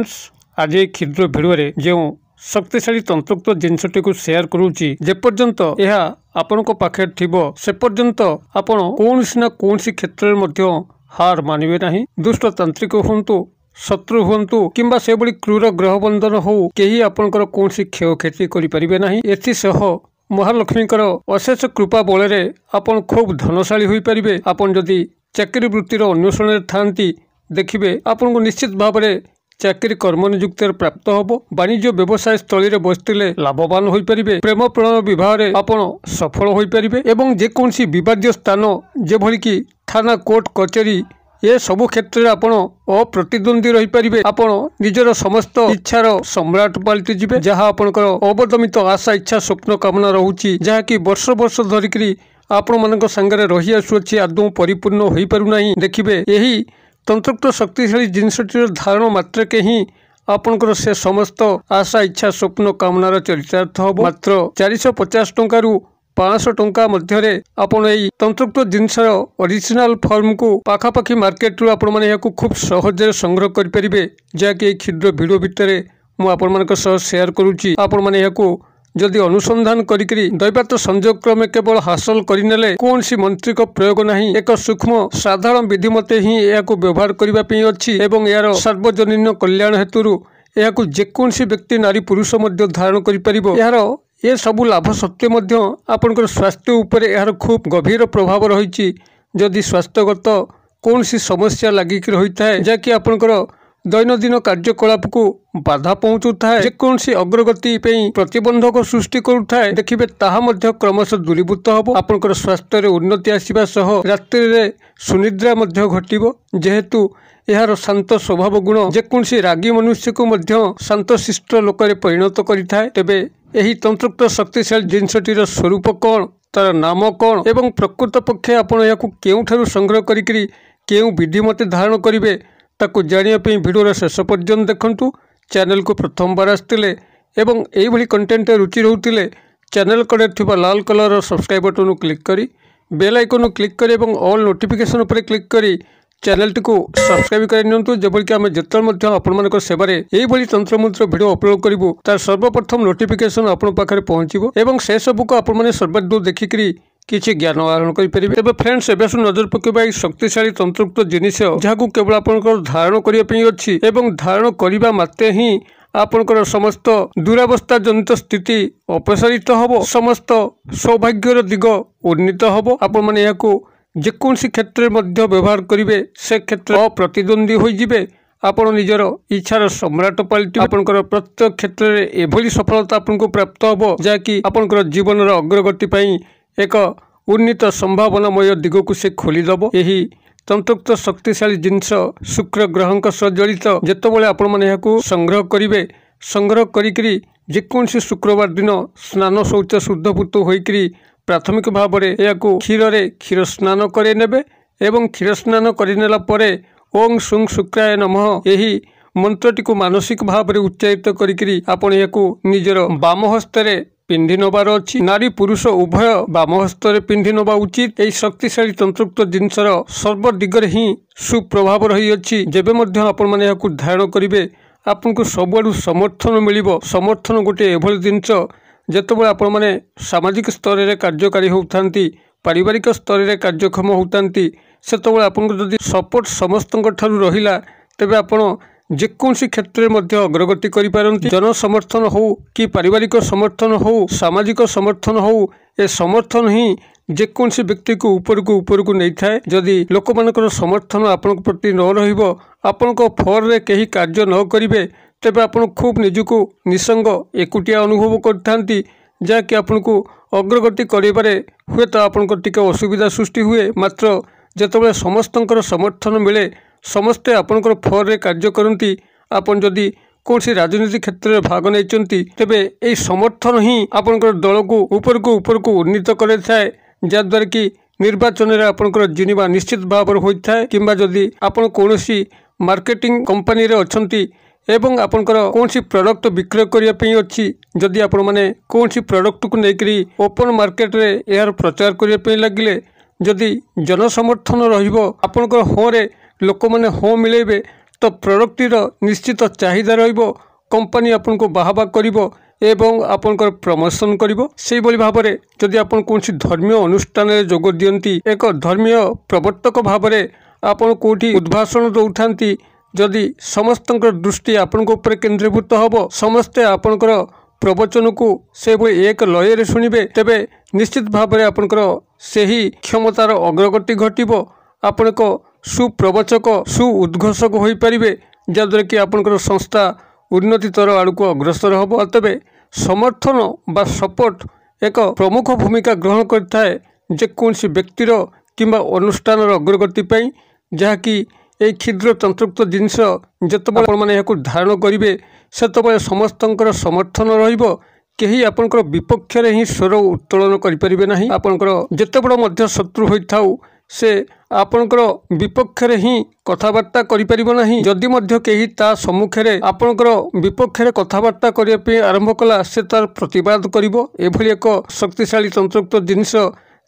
Friends आज ये क्षुद्र भिडियो जो शक्तिशाली तंत्रोक्त जिनसटी को शेयर करूची जेपर्यंत यह आपण पाखे थिबो से पर्यंत आपण कोनसी ना कोनसी क्षेत्र में हार मानिबे नहीं। दुष्ट तांत्रिक हुंतु शत्रु हुंतु किंबा से बड़ी क्रूर ग्रह बंधन हो केही आपणकर कोनसी क्षयक्षति करि परिबे नहीं। एथिसह महालक्ष्मीकर अशेष कृपा बल आपण खूब धनशाली होई परिबे। आपण जदि चाकरी वृत्तिर अन्वेषण थांती देखिबे आपन को निश्चित भाव में चाकरी कर्म नियुक्ति प्राप्त हम। वाणिज्य व्यवसाय स्थली रे बसतिले लाभवान होई परिबे। प्रेम प्रणय विवाह रे आपण सफल होई परिबे एवं जेकोसी विवाद्य स्थान जेभली कि थाना कोर्ट कचेरी ये सबु क्षेत्र में आपण अप्रतिद्वंदी रही पारिबे। आपण निजर समस्त इच्छार सम्राट पलटि जिबे। जहाँ आपणकर अवदमित आशा इच्छा स्वप्न कामना रहुची जहाँ कि वर्ष वर्ष धरिकरी आपण मानक संगे रही आसुअछि आदौ परिपूर्ण होई पारु नाही। देखिबे एही तंत्रोक्त शक्तिशाली जिनसटीर धारण मात्र के ही आपणकर से समस्त आशा इच्छा स्वप्न कामनार चरितार्थ हम। मात्र 450 टंकारु 500 टंका मध्य आपण एई तंत्रोक्त जिनसर ओरिजिनल फॉर्म को पाखापाखी मार्केट रु आपण माने याकू खूब सहजरे संग्रह करि परिबे। जाके क्षुद्र वीडियो भितर मु आपण मानक सह शेयर करूची। आपण माने याकू जदि अनुसंधान करिकरी दैवात संयोग क्रमे केवल हासिल करिनेले कोनसी मंत्रिक प्रयोग नहीं। एक सूक्ष्म साधारण विधि मते ही याकू व्यवहार करिबा पई अछि एवं यार सार्वजनीन कल्याण हेतुरु याकू जेकोसी व्यक्ति नारी पुरुष मध्य धारण करि परिबो। यार ये सबु लाभ सत्य मध्य आपनकर स्वास्थ्य उपरे यार खूब गभीर प्रभाव रहिछि। जदि स्वास्थ्यगत कोनसी समस्या लागिक रहिथाय जाकि आपनकर दैनंदिन कार्यकलाप को बाधा पहुंचुता है जेकोसी अग्रगति प्रतिबंधक सृष्टि करुଥାଏ देखिबे ताहा मध्य क्रमशः दूरीभूत हबो। आपनकर स्वास्थ्य रे उन्नति आसीबा सह रात्रि रे सुनिद्रा मध्य घटिबो। जेहेतु यार शांत स्वभाव गुण जेकोसी रागी मनुष्य को मध्य शांत शिष्ट लोक रे परिणत करिଥାଏ। तेबे एही तंत्रोक्त शक्तिशाली जिनसटीर स्वरूप कौन तार नाम कौन एवं प्रकृत पक्षे आपण याकू केउठारु संग्रह करिकरी केउ विधि मते धारण करिवे ताकू जानिया पे वीडियो शेष पर्यंत देखंतु। चैनल को प्रथम बार आसतिले एवं एई भली कंटेंट रुचि रहउतिले चैनल कड़े थिबा लाल कलर सब्सक्राइब बटन क्लिक करी बेल आइकन क्लिक करी एवं ऑल नोटिफिकेशन पर क्लिक करी चैनल टी को सब्सक्राइब कर नियंतु। जेबल कि आमे जेतल मध्य आपण मानक सेबारे एई भली तंत्र मंत्र वीडियो अपलोड करिवु तार सर्वप्रथम नोटिफिकेशन आपण पाखरे पहुंचीबो एवं से सब को आपण माने सर्वदूर देखिकरी किसी ज्ञान आहरण करें। तेज फ्रेंड्स एवं नजर पकेबा शक्तिशाली तंत्रोक्त जिनिस जहाँ केवल आपंकर धारण करने अच्छी एवं धारण करने मात्रे ही आपंकर समस्त दुरावस्था जनित स्थिति अपसारित हम समस्त सौभाग्यर दिग उन्नीत हम। आपण मैंने यहाँ जेकोसी क्षेत्र में व्यवहार करेंगे से क्षेत्र अप्रतिद्वंदी होइजिबे। आपण निजर इच्छार सम्राट पलटि आपंकर प्रत्येक क्षेत्र में एभली सफलता आपको प्राप्त हम जहाँकि आपंकर जीवन अग्रगति पाई एक उन्नीत संभावनामय दिग को से खोलीदेव। यही तंत्रोक्त शक्तिशाली जिनस शुक्र ग्रह सह जड़ित जितेबाला आपण मैंने यहाँ संग्रह करेंगे संग्रह करी जेकोसी शुक्रवार दिन स्नान शौच शुद्धभूत होकर प्राथमिक भाव में यह क्षीर स्नान करे एवं क्षीर स्नान करनेला परे ओं सुं शुक्राय नमः यही मंत्रटी को मानसिक भाव में उच्चारित करी आपण यहाँ निजर बाम हस्तरे पिंधि नबार अच्छी। नारी पुरुष उभय बाम हस्तर पिंधि नबा उचित। यही शक्तिशाली तंत्रोक्त जिनसर सर्व दिगरे ही सुप्रभाव रही अच्छी। जेबे मध्य आपण माने याकू धारण करिवे आपनको सबुआडू समर्थन मिलिबो। समर्थन गोटे एभली जिनस जेतेबेले आपण माने सामाजिक स्तर रे कार्यकारी होउथांती पारिवारिक स्तर रे कार्यक्षम होउथांती सेतेबेले आपनको जदि सपोर्ट समस्तक ठारू रहिला तेबे आपण जेकोसी क्षेत्र में अग्रगति करिपारंती। जन समर्थन हो कि पारिवारिक समर्थन हो सामाजिक समर्थन हो ए समर्थन ही जेकोसी व्यक्ति को ऊपर को नहीं थाए। जदि लोक मानकर समर्थन आपण प्रति न रहिबो आपण फर रे कहीं कार्य न करिवे तेबे आपण खूब निजको निसंग एकुटिया अनुभव करथांती जहाँकि आपको अग्रगति करिबारे हुए तो आपण टिके असुविधा सृष्टि हुए। मात्र जेतेबेले समस्तंकर समर्थन मिले समस्ते आपंकर फर रे कार्य करती आपन जदि कौन राजनीति क्षेत्र में भाग नहीं तेबे यही समर्थन ही आपंकर दल को ऊपर को उन्नीत करे थाए जद्वारा कि निर्वाचन में आपंकर जिनिबा निश्चित भाव होता है। किंबा जदि आपन कौनसी मार्केटिंग कंपनी रे अछंती एवं आपंकर कौनसी प्रोडक्ट विक्रय करिया पई अछि जदि आपण माने कौनसी प्रोडक्ट को लेकरी ओपन मार्केट रे यार प्रचार करिया पई लागिले जदि जन समर्थन रहिबो आपंकर हो रे लोक मैंने हाँ मिलेबे तो प्रोडक्टर निश्चित चाहिदा रहिबो कंपनी आपनको बाहाबा करिवो एवं आपनकर प्रमोशन करिवो। सेहि भली भाबरे जदि आपन कोनसी धर्मीय अनुष्ठान रे जोग दियंती एक धर्मीय प्रवर्तक भाबरे आपन कोठी उद्भाषण दउथांती जदि समस्तंकर दृष्टि आपनको ऊपर केंद्रीभूत हबो समस्ते आपनकर प्रवचन को से एक लय शुणिबे तेबे निश्चित भाबरे आपनकर सेही क्षमतार अग्रगति घटिबो आपण एक सुप्रवचक सु उद्घोषक होई परिबे जद्वारा कि आपनकर संस्था उन्नतितर आड़क अग्रसर हम। अतबे समर्थन बा सपोर्ट एक प्रमुख भूमिका ग्रहण करथाए जेकोसी व्यक्तिर किंबा अनुष्ठान अग्रगति पई जहाँकि ये क्षुद्र तंत्रोक्त जिनस जितेबाला आपने धारण करेंगे से समस्तंकर समर्थन रहिबो केही आपनकर विपक्ष रे ही स्वर उत्तोलन करिपरिबे नाही। आपनकर जेते बड़ शत्रु होइथाउ से आपनकर विपक्ष रे ही कथाबार्ता करिपरिबो नाही। जदि मध्य केही ता सम्मुखे रे आपनकर विपक्ष रे कथाबार्ता करिया पे आरंभ कला से तार प्रतिवाद करिवो। एभली एक शक्तिशाली तंत्रोक्त जिनिस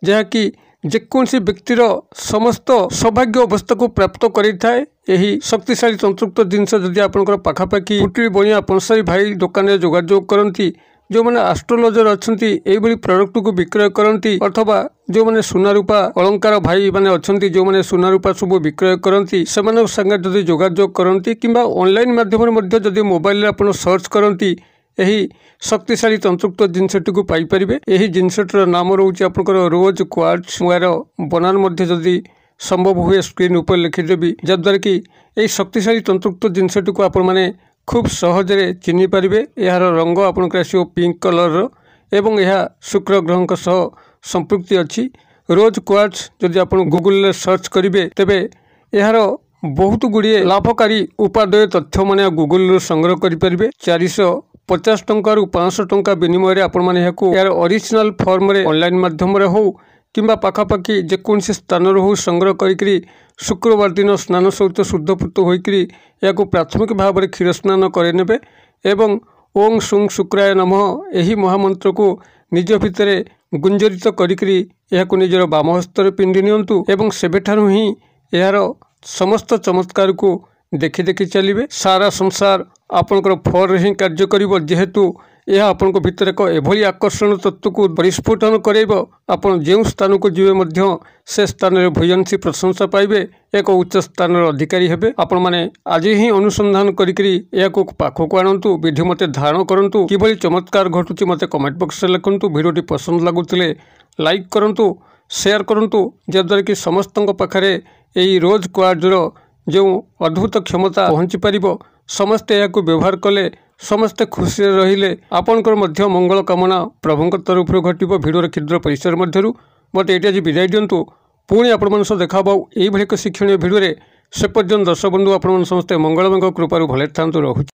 जहाँकि जेकोसी व्यक्तिर समस्त सौभाग्य अवस्था को प्राप्त करें। यही शक्तिशाली तंत्रोक्त जिनस जदि आपनकर पाखापाखि पुटली बणिया पंसारी भाई दुकान रे जोगाजोग करती जो मैंने एस्ट्रोलॉजर अच्छी यही प्रोडक्ट को विक्रय करती अथवा जो मैंने सुना रूपा अलंकार भाई माने अच्छी जो मैंने सुना रूपा सब विक्रय करती से संगे जदि जोगाजोग करती कि ऑनलाइन माध्यम जदि मोबाइल आप सर्च करती यही शक्तिशाली तंत्रोक्त जिनसटी को पाइपर। यही जिनसटर नाम रोचे आपंकर रोज क्वार्ट्ज यार बनान मध्य जदि संभव हुए स्क्रीन ऊपर लिखिदेवी जद्वारा कि यही शक्तिशाली तंत्रोक्त जिनसटी को आपण मैंने खूब सहजरे चिन्ह पारे। यार रंग आपंकर आसो पिंक कलर एवं यह शुक्र ग्रह सह संपृक्ति अच्छी। रोज क्वार्ट्ज जदि आप गूगल सर्च करेंगे तेबे यार बहुत गुड़िए लाभकारी उपादेय तथ्य मैंने गूगल संग्रह करेंगे। 450 टंका 500 टंका विनिमय यार ओरिजिनल फॉर्म रे ऑनलाइन माध्यम रे हो किंबा पाखापाखि जेकोसी स्थान हो संग्रह करी शुक्रवार दिन स्नान सहित शुद्धपूत होकर या प्राथमिक भाव में क्षीर स्नान करे एवं ओं सुं शुक्राय नमः यही महामंत्र को निज भितर गुंजरित करी निजर बाम हस्तर पिंधि नियंतु एवं सेबेठारु ही यार समस्त चमत्कार को देखि देखि चलिए। सारा संसार आपनकर फर ही कार्य करिवो जेहेतु यह आपण भितर एक एभली आकर्षण तत्व को परिस्फुटन करेब। आपण जो स्थान को जीवे मध्य से स्थान में भूयंशी प्रशंसा पाइबे एक उच्च स्थान अधिकारी हेबे। आपण माने आज ही अनुसंधान करी पाखक आणतु विधि मते धारण करंतु किभली चमत्कार घटुची मते कमेंट बॉक्स में लिखंतु। वीडियोटी पसंद लगुतिले लाइक करंतु शेयर करंतु जद्वारा कि समस्तंक पाखरे एई रोज क्वार्ट्जर जो अद्भुत क्षमता पहुँची पारिबो समस्ते याकु व्यवहार कले समस्ते खुशी रहिले आपनकर मध्य मंगल कामना प्रभुं तरफ घटिबो। भिडियो क्षुद्र परिसर मध्यरु मते एटी आज विदाय दियंतु पुणी आपण सह देखा यही एक शिक्षणीय भिडियो से पर्यंत दर्शक बंधु आपण समस्ते मंगलमय कृपारु भले थांतु रहु।